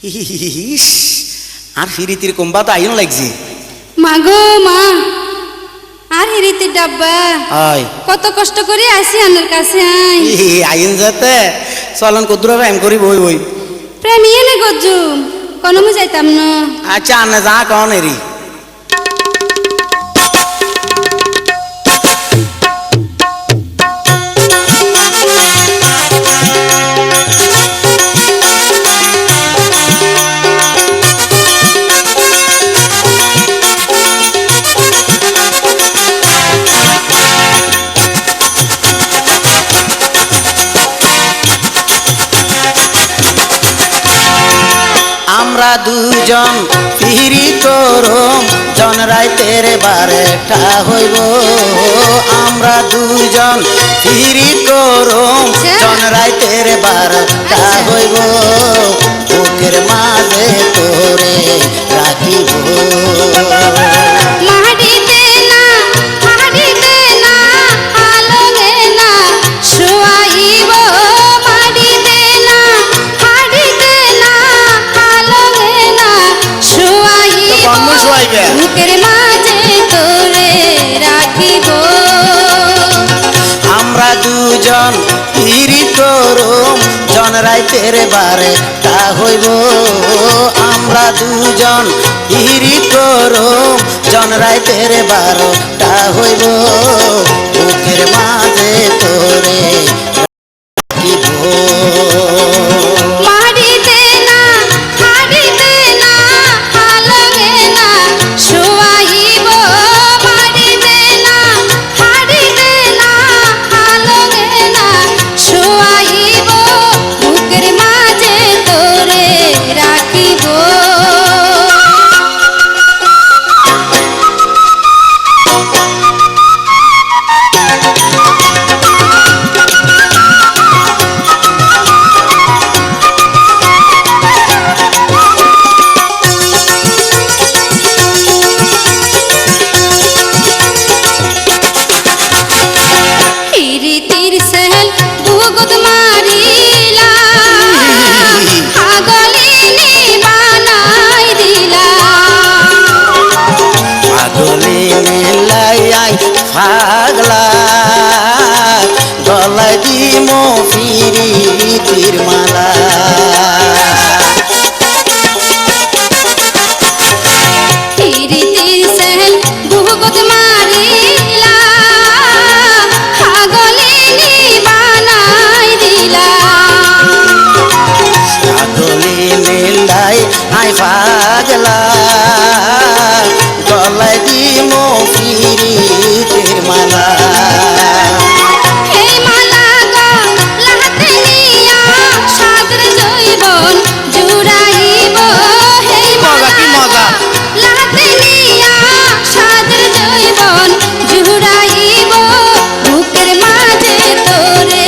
ইস, আর হিরিতির কোম্বা তো আইন লাগছে। মাগো মা, আর হিরিতে ডাব্বা আয় কত কষ্ট করে আসি আনার কাছে আই আইন যাতে চলন কদ্দুরা প্রেম করি বই বই। প্রেম ইয়ে নে গজ্জু কোনো মু যাইতাম না। আচ্ছা আনে যা কন এরি আমরা দুজন ফিরি করম জন রাইতের বারেটা হইব। আমরা দুজন ফিরি করম জন রাইতের বারটা হইব। বুকের মাঝে তোরে রাখিব। মাটিতে না মাটিতে না আলোগে না শুয়াইব। মাটিতে না মাটিতে না আলোগে না শুয়াইব। বুকের মাঝে তোরে রাখিব। আমরা দুজন ফিরি করম জন রাইতের বারেটা হইব। আমরা দুজন ফিরি করম জন রাইতের বারটা হইব। বুকের মাঝে তোরে রাখিব। মাটিতে না মাটিতে না আলোগে না শুয়াইব। মাটিতে না মাটিতে না আলোগে না শুয়াইব। বুকের মাঝে তোরে রাখিব। হিরিতির সেল ভুগত মারিলা আগলিনি বানাই দিলা। পাগলি মেলাই আই পাগলা গলায় দিমো ফিরি তীর মালা। হিরিতির সেল ভুগত মারিলা আগলিনি বানাই দিলা। পাগলি মেলাই আই পাগলা গলায় দিমো ফিরি তীর মালা। এই মালা গলাতে নিয়া সাগর জৈবন জুড়াইব। এই মালা গলাতে নিয়া সাগর জৈবন জুড়াইব। বুকের মাঝে তোরে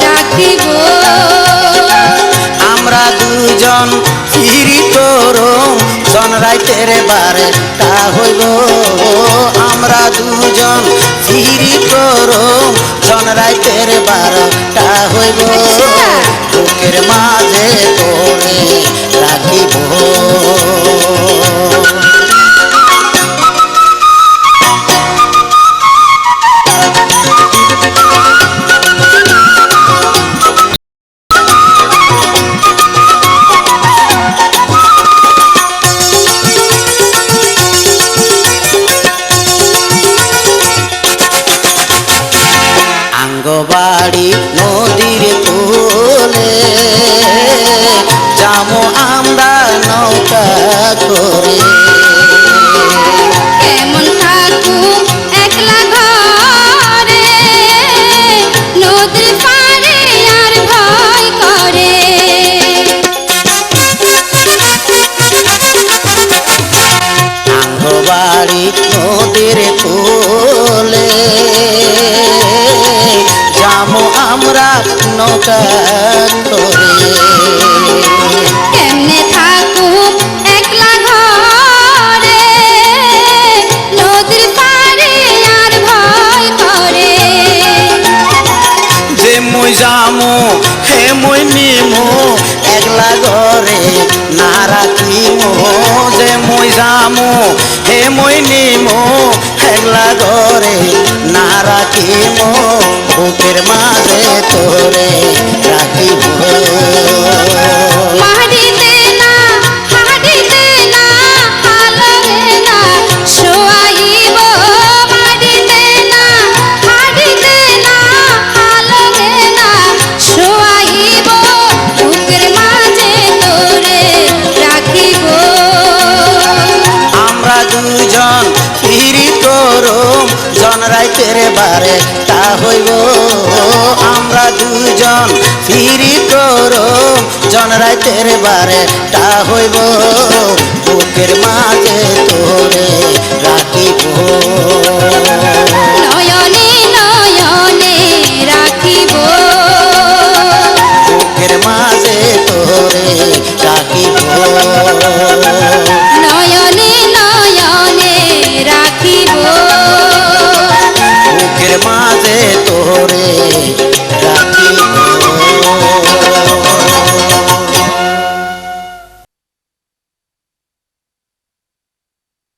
রাখিব। আমরা দুজন ফিরি করম জন রাইতের বারেটা হইব। আমরা দুজন ফিরি করম জন রাইতের বারটা হইব। বুকের মাঝে তোরে রাখিব। আঙ্গবাড়ি নদীর কোলে যামো আমরা নৌকা করে। কেমন থাকুম একলা ঘরে নদীর পাড়ে আর ভয় করে। আঙ্গবাড়ি নদীর কোলে যামো আমরা নৌকা করে। কেমনে থাকুম একলা ঘরে যামু হে মই নিমু হেগলা ঘরে না রাখিমু বুকের মাঝে তোরে রাখিব মাটিতে না হাড়িতে না হালরে না শোয়াইব মাটিতে না হাড়িতে না হালরে না শোয়াইব বুকের মাঝে তোরে রাখিব আমরা দুজন ফিরি করুম জন রাইতের বারে তা হইব আমরা দুজন ফিরি করুম জন রাইতের বারে তা হইব বুকের মাঝে তোরে রাখিব নয়নে নয়নে রাখিব বুকের মাঝে তোরে রাখিব